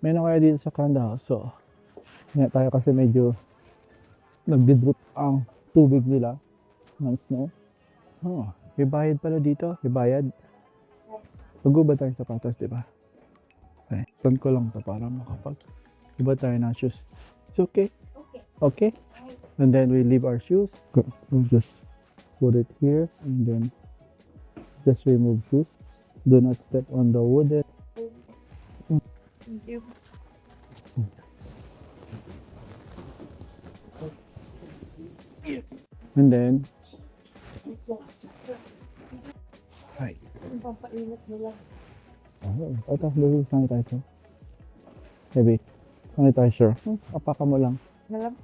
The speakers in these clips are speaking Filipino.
May na kaya dito sa Kanda House. So, nga tayo kasi medyo nagdidrip ang tubig nila ng snow. Oh, may bayad pala dito. May bayad. Mag-uba tayo sa patas, di ba? Okay. Plan ko lang to para makapag-uba tayo ng shoes. It's okay? Okay? And then we leave our shoes. We'll just put it here and then just remove shoes. Do not step on the wood. Thank you. And then, hi. Ang pampainit nila. Oh, tapos baby, sanitizer. Baby, sanitizer. Apaka mo lang. Alam?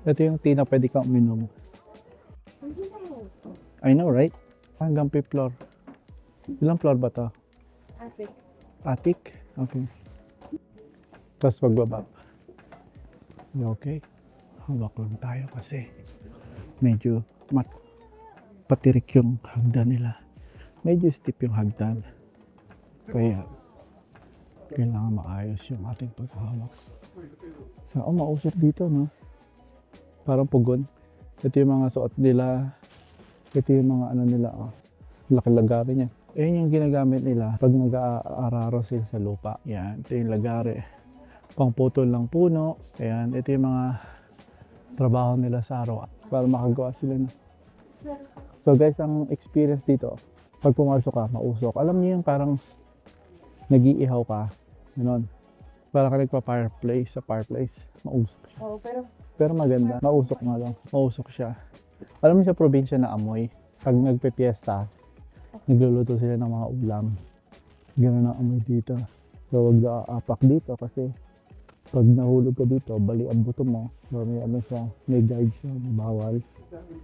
Ito yung tea na pwede kang uminom. I know, right? Hanggang 5th floor. Ilang floor ba to? Ate. Attic? Okay. Tapos pagbaba. Okay. Hawak lang tayo kasi medyo patirik yung hagdan nila. Medyo steep yung hagdan. Kaya kailangan maayos yung ating paghawak. So, mausok dito, no? Parang pugon. Ito yung mga suot nila. Ito yung mga ano nila, laki-lagari niya. Ayan yung ginagamit nila pag nag-aararo sila sa lupa. Yan, ito yung lagari. Pangputol ng puno. Ayan, ito yung mga trabaho nila sa araw para makagawa sila na. So guys, ang experience dito, pag pumasok ka, mausok. Alam niyo yung parang nag-iihaw ka. Ganon. Para ka nagpa-fireplace sa fireplace. Mausok siya. Oo, Pero maganda. Mausok nga lang. Mausok siya. Alam mo sa probinsya na amoy. Pag nagpe-fiesta, nagluluto sila ng mga ulam. Ganun ang amoy dito. So wag aapak dito kasi pag nahulog ka dito, bali ang buto mo. So may ano siya, may guide siya, may bawal.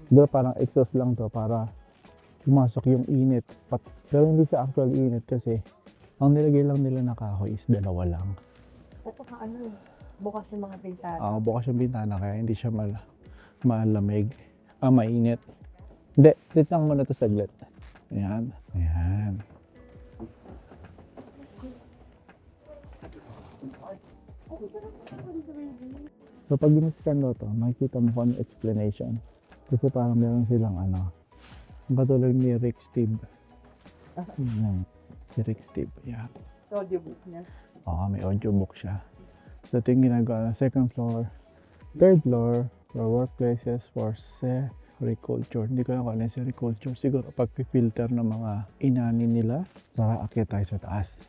Pero parang exhaust lang to para pumasok yung init. Pero hindi siya actual init kasi ang nilagay lang nila na kahoy is 2 lang. At saka bukas yung mga bintana. Bukas yung bintana kaya hindi siya malamig. Mainit. Hindi, dito lang muna to saglit. Ayan. Ayan. So pag giniskan mo to, makikita mo kung ano explanation. Kasi parang meron silang ang katulad ni Rick Steve. Ayan. Si Rick Steve, ayan. Audiobook niya. May audiobook siya. So ito yung ginagawa na 2nd floor, 3rd floor, for workplaces, for sericulture. Hindi ko alam kung ano yung sericulture. Siguro pag-filter ng mga inani nila. Saka akyat tayo sa taas.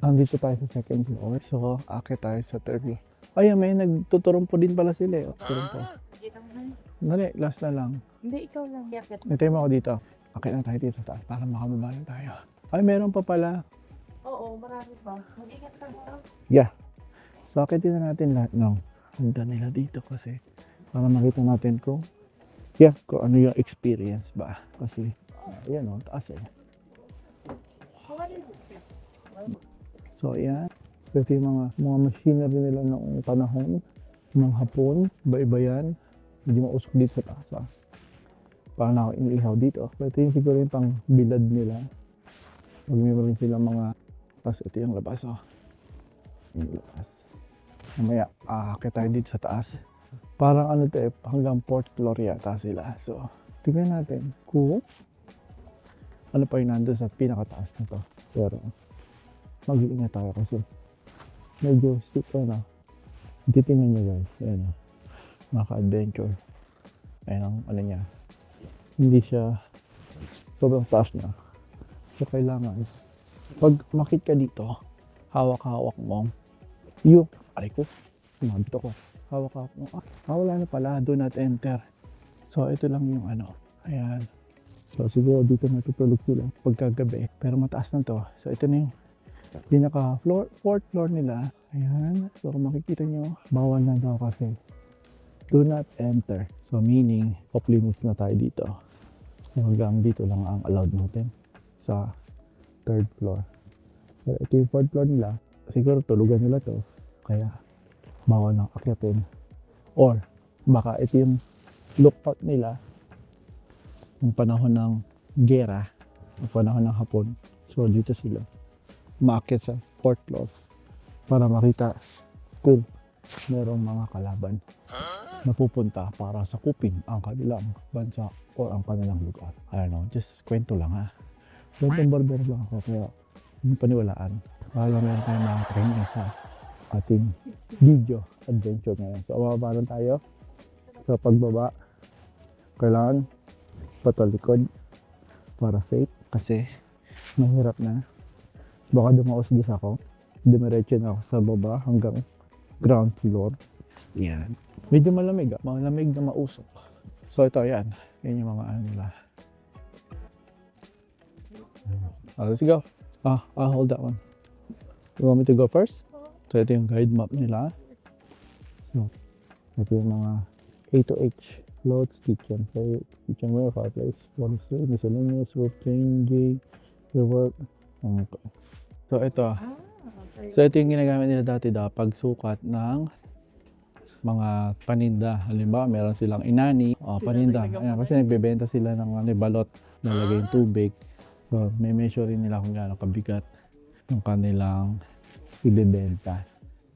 Andito tayo sa 2nd floor. So akyat tayo sa 3rd floor. Ay, may nagtuturumpo din pala sila. Turumpo. Dali, last na lang. Hindi, ikaw lang. Hintay mo ako dito. Akyat na tayo dito sa taas para makababa na tayo. Ay, meron pa pala. Oo, marami pa. Mag-ingat ka dito. Yeah. So, akitin na natin lahat ng handa nila dito kasi para makita natin kung ano yung experience ba. Kasi, yan taas . So, ayan. Ito yung mga machinery nila noong panahon, ng hapon, iba-iba yan. Hindi mausok dito sa taas . Para na ako iniihaw dito. Pero ito yung siguro yung pang bilad nila. Pag mayroon silang mga, tapos ito yung labas . Yung labas. Mamaya, aakit tayo dito sa taas. Parang hanggang 4th floor yata sila. So, tingnan natin kung ano pa yung nandun sa pinakataas na to. Pero, mag-iingat tayo kasi medyo steep na. Titingnan nyo guys. Ayan maka-adventure. Ayan ang ano niya. Hindi siya sobrang taas niya. So, kailangan pag makit ka dito, hawak-hawak mo yung aray ko, sumabito ko. Hawak-hawak mo. Wala na pala. Do not enter. So, ito lang yung Ayan. So, siguro dito natutulog sila pagkagabi. Pero mataas na to. So, ito na yung pinaka-floor, 4th floor nila. Ayan. So, kung makikita nyo, bawal na daw kasi do not enter. So, meaning, off limits na tayo dito. Hanggang dito lang ang allowed natin sa 3rd floor. So, ito yung 4th floor nila. Siguro tulugan nila to. Kaya bawal nang akyatin. Or baka ito yung lookout nila ng panahon ng gera, ng panahon ng Hapon. So dito sila umaakyat sa fourth floor para makita kung merong mga kalaban na pupunta para sakupin ang kanilang bansa o ang kanilang lugar. I don't know, just kwento lang ha. Kwentong barber lang ako kaya hindi paniwalaan. Para meron tayong mga training sa ating video adventure ngayon. So bababa lang tayo. Sa pagbaba, kailangan patalikod para safe kasi mahirap na. Baka dumaos-dis ako. Dumiretso na ako sa baba hanggang ground floor. Yan. Medyo malamig malamig na mausok. So ito, yan. Yan yung mga ano nila. Let's go. I'll hold that one. You want me to go first? So ito yung guide map nila. So, ito yung mga A to H. Clothes, kitchenware, fireplace, water slave, miscellaneous, roof changing, your work. Okay. So ito. Okay. So ito yung ginagamit nila dati pagsukat ng mga paninda. Halimbawa, meron silang inani, paninda. Ayan, kasi nagbebenta sila ng balot, nalagay yung tubig. So may measure nila kung gaano kabigat yung kanilang ibebenta.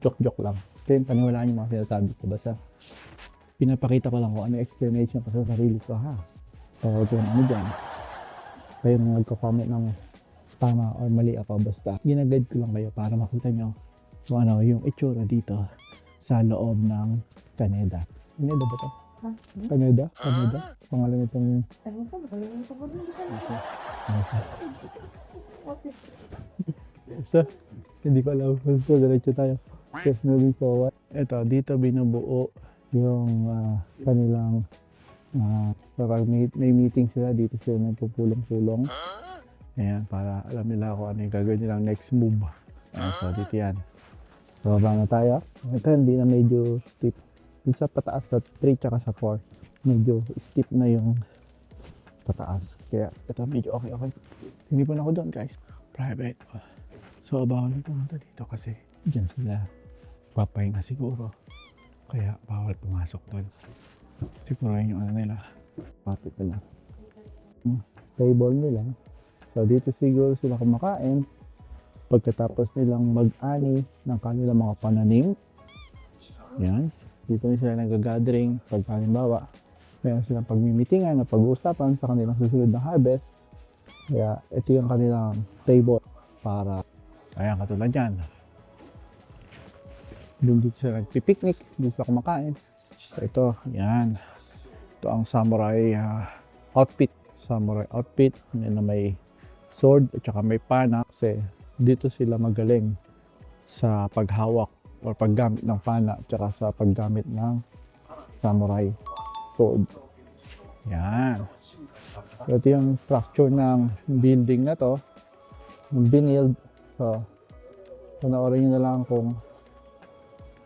Joke lang. Kaya paniwalaan yung mga sinasabi ko. Basta pinapakita ko lang kung ano yung explanation ko sa sarili ko ha. So ito yung ano dyan. Kayo nang nagko-comment ng tama or mali ako, basta ginaguide ko lang kayo para makita nyo kung ano yung itsura dito sa loob ng Canada. Canada ba ito? Canada? Canada? Pangalan itong... Ewan ko, nakalimutan ko rin. So, hindi ko alam. So, diretso tayo. Just moving forward. Ito, dito binubuo yung kanilang kapag may meeting sila, dito sila nagpupulong-pulong. Ayan, para alam nila kung ano yung gagawin nilang next move. Ayan, so dito yan. So, baba na tayo. Ito, hindi na medyo steep. Dito sa pataas, sa 3 tsaka sa 4, medyo steep na yung pataas. Kaya, ito medyo okay. Hindi pa na ako doon, guys. Private. So, bawal na pumunta dito kasi dyan sila papahinga siguro. Kaya, bawal pumasok doon. Siguro yun yung ano nila. Papit nila. Table nila. So, dito siguro sila kumakain. Pagkatapos nilang mag-ani ng kanilang mga pananim. Yan. Dito sila nag-gathering. Pag halimbawa, mayroon silang pagmimitingan na pag-uusapan sa kanilang susunod na harvest. Kaya, ito yung kanilang table para, ayan, katulad yan. Doon dito sila nagpipiknik. Dito sila kumakain. So, ito, yan. Ito ang samurai outfit. Samurai outfit na may sword at saka may pana kasi dito sila magaling sa paghawak o paggamit ng pana at saka sa paggamit ng samurai sword. Yan. So, ito yung structure ng building na to. Yung binild. So, panoorin nyo na lang kung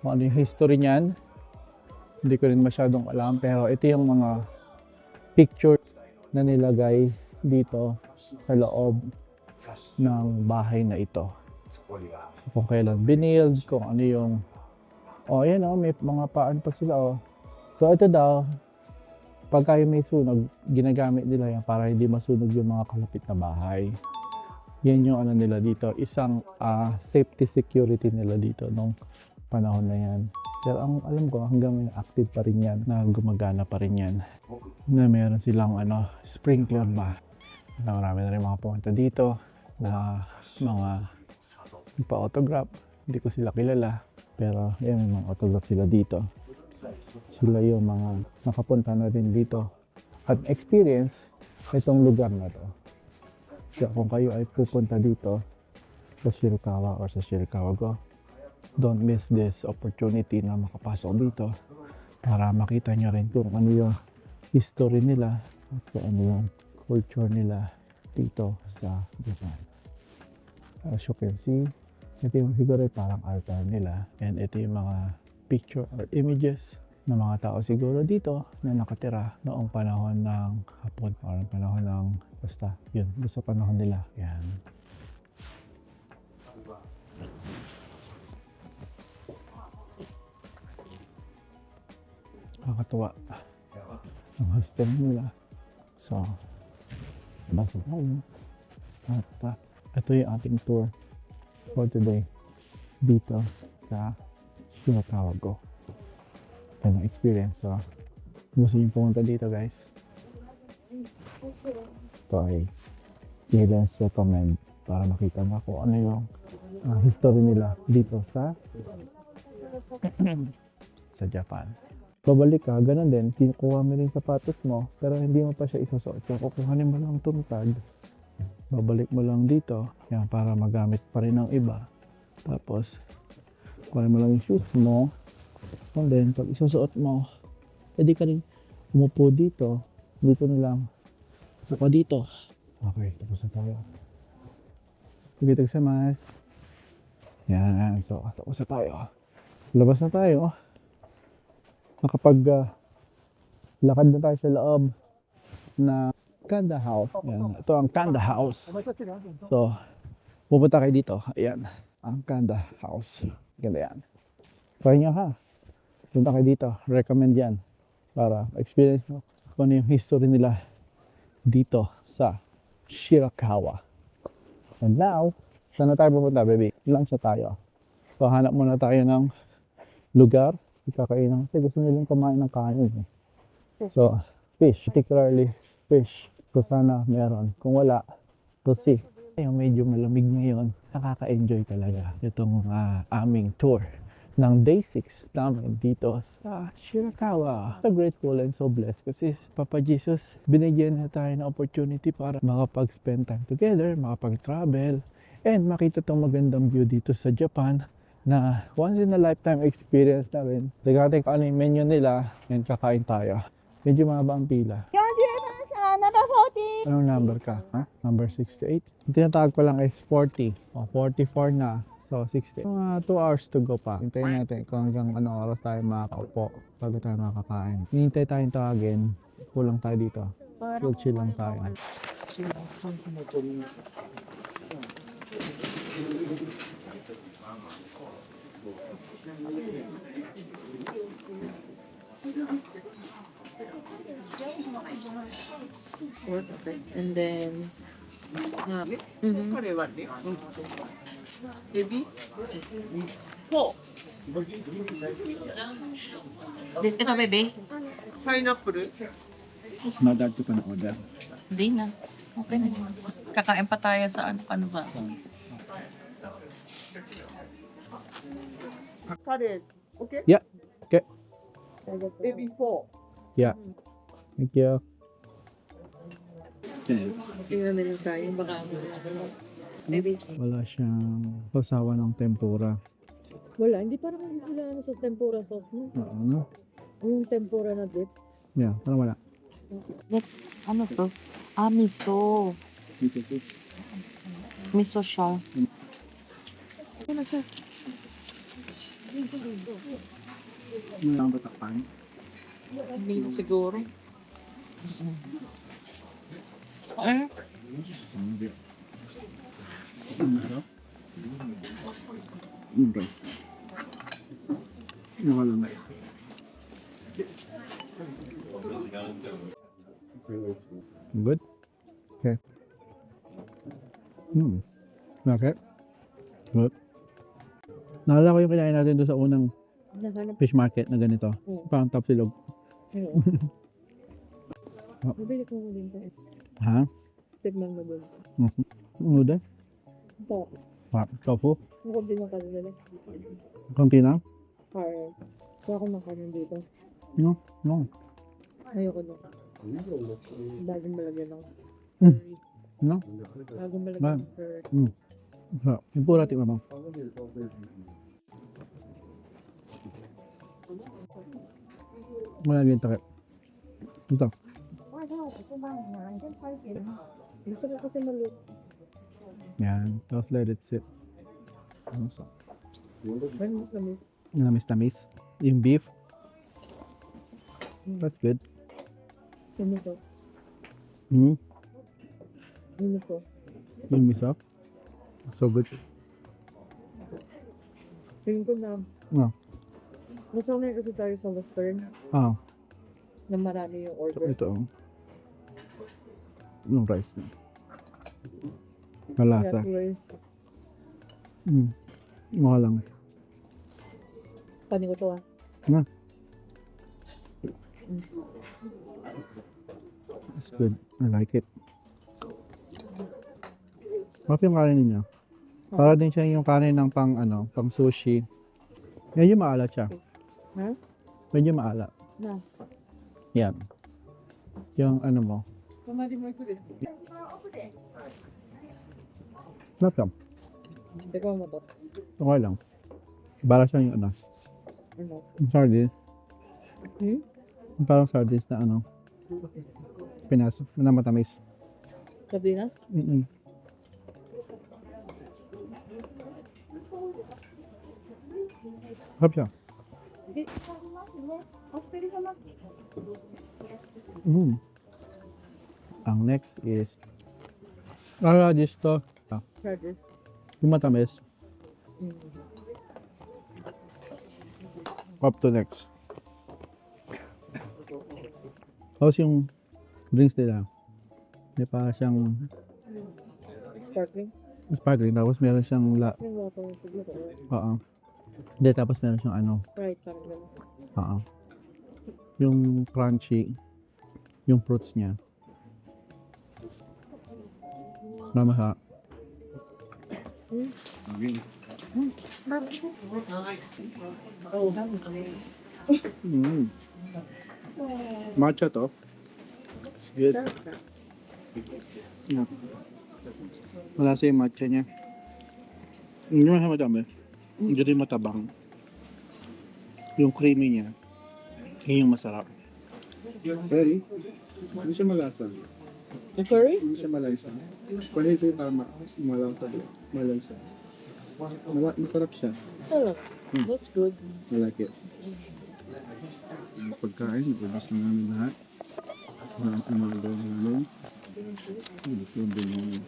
ano yung history niyan. Hindi ko rin masyadong alam pero ito yung mga picture na nilagay dito sa loob ng bahay na ito. So, kung kailan binild, kung ano yung ayan may mga paan pa sila So ito daw, pagka may sunog, ginagamit nila yan para hindi masunog yung mga kalapit na bahay. Yan yung ano nila dito, isang safety security nila dito nung panahon na yan. Pero ang alam ko hanggang ngayon active pa rin yan, na gumagana pa rin yan. Na meron silang sprinkler ba. Na marami na rin mga pumunta dito na mga pa-autograph. Hindi ko sila kilala. Pero yan, may mga autograph sila dito. Sila yung mga nakapunta na rin dito at experience itong lugar na to. So kung kayo ay pupunta dito sa Shirakawa or sa Shirakawa-go, don't miss this opportunity na makapasok dito para makita nyo rin kung ano yung history nila at kung ano yung culture nila dito sa Japan. As you can see, ito yung siguro parang altar nila and ito yung mga picture or images ng mga tao siguro dito na nakatira noong panahon ng Hapon o noong panahon ng basta yun, sa panahon nila. Yan. Nakakatuwa. ang hostel nila. So, basta tayo. At ito yung ating tour for today dito sa Shirakawa-go. Yan ang experience. So, gusto nyo pumunta dito guys. Ito ay Highlands recommend para makita mo kung ano yung history nila dito sa sa Japan. Pabalik ka, ganun din, kinukuha mo rin sapatos mo, pero hindi mo pa siya isusuot. So, kukuhanin mo lang itong tag, babalik mo lang dito, yan, para magamit pa rin ng iba. Tapos, kuhanin mo lang yung shoes mo, and then, pag isusuot mo, pwede ka rin umupo dito, dito na lang, upo dito. Okay, tapos na tayo. Sige, tagsamas. Yan, so, tapos na tayo. Labas na tayo. Nakapag lakad na tayo sa loob na Kanda House. Yan. Ito ang Kanda House. So, pupunta kayo dito. Ayan, ang Kanda House. Ganda yan. Try nyo ha. Punta kayo dito. Recommend yan. Para experience mo kung ano yung history nila dito sa Shirakawa. And now, saan na tayo pupunta, baby? Lunch na tayo. So, hanap muna tayo ng lugar. Ikakainan kasi gusto nilang kumain ng kanin eh. So, fish. Particularly fish. So, sana meron. Kung wala, we'll see. Yung medyo malamig ngayon, nakaka-enjoy talaga itong aming tour ng day 6 namin dito sa Shirakawa. So grateful and so blessed kasi Papa Jesus, binigyan na tayo ng opportunity para makapag-spend time together, makapag-travel, and makita itong magandang view dito sa Japan na once in a lifetime experience namin. Tignan kung ano yung menu nila and kakain tayo. Medyo mahaba ang pila. Number 40! Anong number ka? Ha? Number 68? Yung tinatawag ko lang is 40. O, 44 na. So, 60. Mga 2 hours to go pa. Hintayin natin kung hanggang ano oras tayo makakaupo bago tayo makakain. Hinintay tayong tawagin. Kulang tayo dito. Chill lang tayo. And then, dito ka, baby? Madad ko pa na order. Hindi na. Okay na. Kakain pa tayo sa kanza. Yeah. Okay. Baby 4. Yeah. Thank you. Tingnan nila tayo. Baka baby. Wala siyang sasawa ng tempura. Wala. Hindi parang hindi sila ano sa tempura sauce mo. Ano? Yung tempura na dip. Yeah, parang wala. Ano to? Ah, miso. Miso siya. Ano siya? Ano ang batakpan? Hindi na siguro. Ano? Hindi. Ano? Okay. Nawala na. Good? Okay. Okay. Good. Naalala ko yung kinain natin doon sa unang Nahanap. fish market na ganito. Parang tapsilog. Mabili ko mo din tayo. Ha? Tignan mo doon. Noodle? Ito. Tofu? Ako din ang kanila. Konti na? Parang. Kaya ako makanan dito. No. No. Ayoko na. Bagong malagyan ng Mm. curry. No. Bagong malagyan ng curry. So, yung pura tikman mo. Wala din takip. Ito. Gusto ko kasi maluto. Yan. Tapos let it sit. Ano sa? Ano kami? Namis-tamis. Yung beef. That's good. Ano to? Ano to? Yung miso. So good. Tingin ko na. No. Masanay kasi tayo sa western. Oh. Na marami yung order. Ito, yung rice na. Malasa. Mukha lang. Paano ko to Na. It's good. I like it. Masarap yung kanin niya. Para din siya yung kanin ng pang sushi. Medyo maalat siya. Ha? Medyo maalat. Na. Yan. Yung ano mo. Masarap. Hindi ko mo to. Okay lang. Para siya yung Ano? yung sardines. Hmm? Parang sardines na Pinas. Na matamis. Sardinas? Sarap siya. Ang next is this to. Charger. Yung matamis. Up to next. Tapos yung drinks nila. May para siyang Sparkling? sparkling. Tapos meron siyang Yung water siguro. Oo. Hindi, tapos meron siyang Sprite, parang gano'n. Oo. Yung crunchy. Yung fruits niya. Masarap. Matcha to. It's good. Yeah. Malasa yung matcha niya. Hindi naman madami. Hindi rin matabang. Yung creamy niya. Yun yung masarap. Very. Hindi siya malasa. Yung curry? Hindi siya malasa. Kung hindi siya tama, malasa. Malasa. Masarap siya. Sarap. That's good. I like it. Ang pagkain, nababas na namin lahat. Lahat ng mga gawin namin. Ito din yung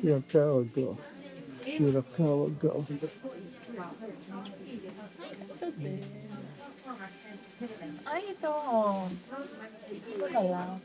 Your cow go. Your cow go. Ay, ito. Ito lang.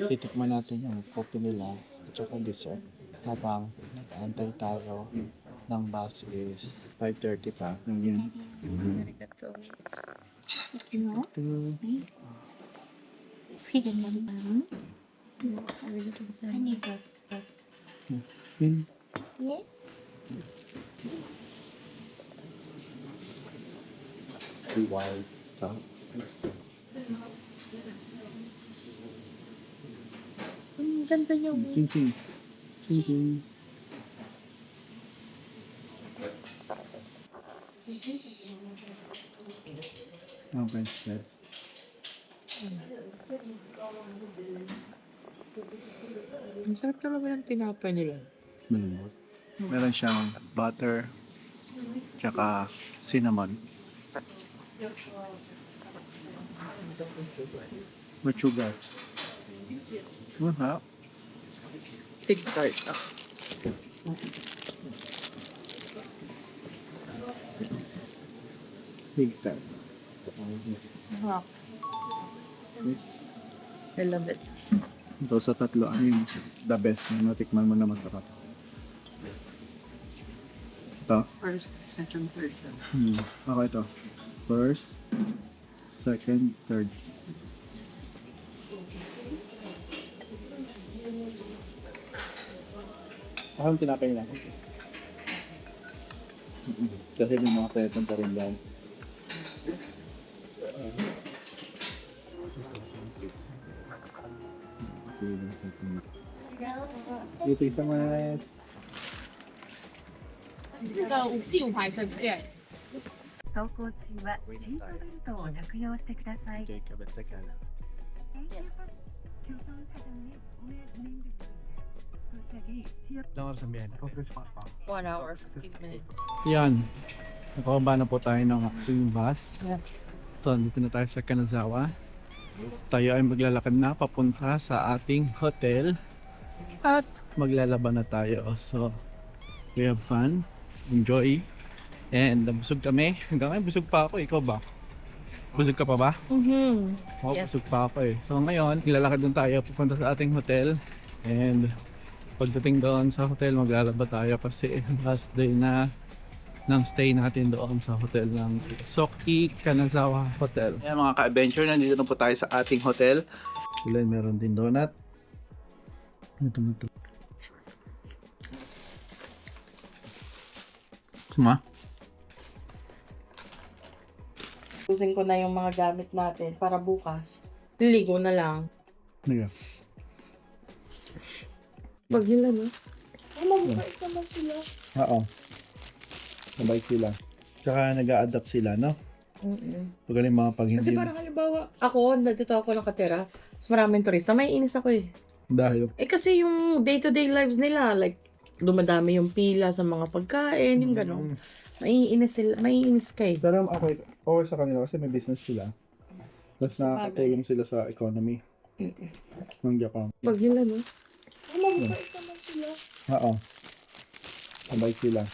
Titikman natin yung coffee nila at saka dessert. Habang nag-aantay tayo ng bus is 5:30 pa. Yun. Yun. Wild. Ang ganda niyo. Ching-ching. Ching-ching. Okay, yes. Ang sarap talaga ng tinapay nila. Malambot. Meron siyang butter, tsaka cinnamon. With sugar. Masarap. Tig tart. Big time. I love it. Ito sa tatlo, ano yung the best na natikman mo na masarap? Ito? First, second, third. Ako ito. First, second, third. Parang tinapay lang. Kasi may mga tetong pa rin lang. Dito isa mas. 这个5排分店。走行中はシートベルトを着用してください。 Take a second. 교통사정의오해운행중입니다. 도착이 지역 Ilang oras ang biyahe? 1 hour, 15 minutes. Yan. Nakababa na po tayo ng aking bus. Yeah. So, dito na tayo sa Kanazawa. Tayo ay maglalakad na papunta sa ating hotel. At maglalaba na tayo. So, we have fun. Enjoy. And busog kami. Hanggang ngayon busog pa ako. Ikaw ba? Busog ka pa ba? Oo, Yes. busog pa ako eh. So ngayon, lalakad din tayo pupunta sa ating hotel. And pagdating doon sa hotel, maglalaba tayo kasi last day na ng stay natin doon sa hotel ng Soki Kanazawa Hotel. Ayan mga ka-adventure, nandito na po tayo sa ating hotel. Sila meron din donut. Ito na ito. Suma? Usin ko na yung mga gamit natin para bukas. Liligo na lang. Nega. Wag nila, no? Mabait naman sila. Oo. Sabay sila. Tsaka nag-a-adapt sila, no? Pagaling mga pag hindi. Kasi parang halimbawa, ako, nandito ako nakatira. Mas maraming turista. May inis ako eh. Dahil. Eh kasi yung day-to-day lives nila, like, dumadami yung pila sa mga pagkain, yung gano'n. Naiinis sila, naiinis ka eh. Pero okay sa kanila kasi may business sila. Tapos nakakatulong sila sa economy ng Japan. Wag nila, no? Mabait naman sila. Oo. Sabay sila.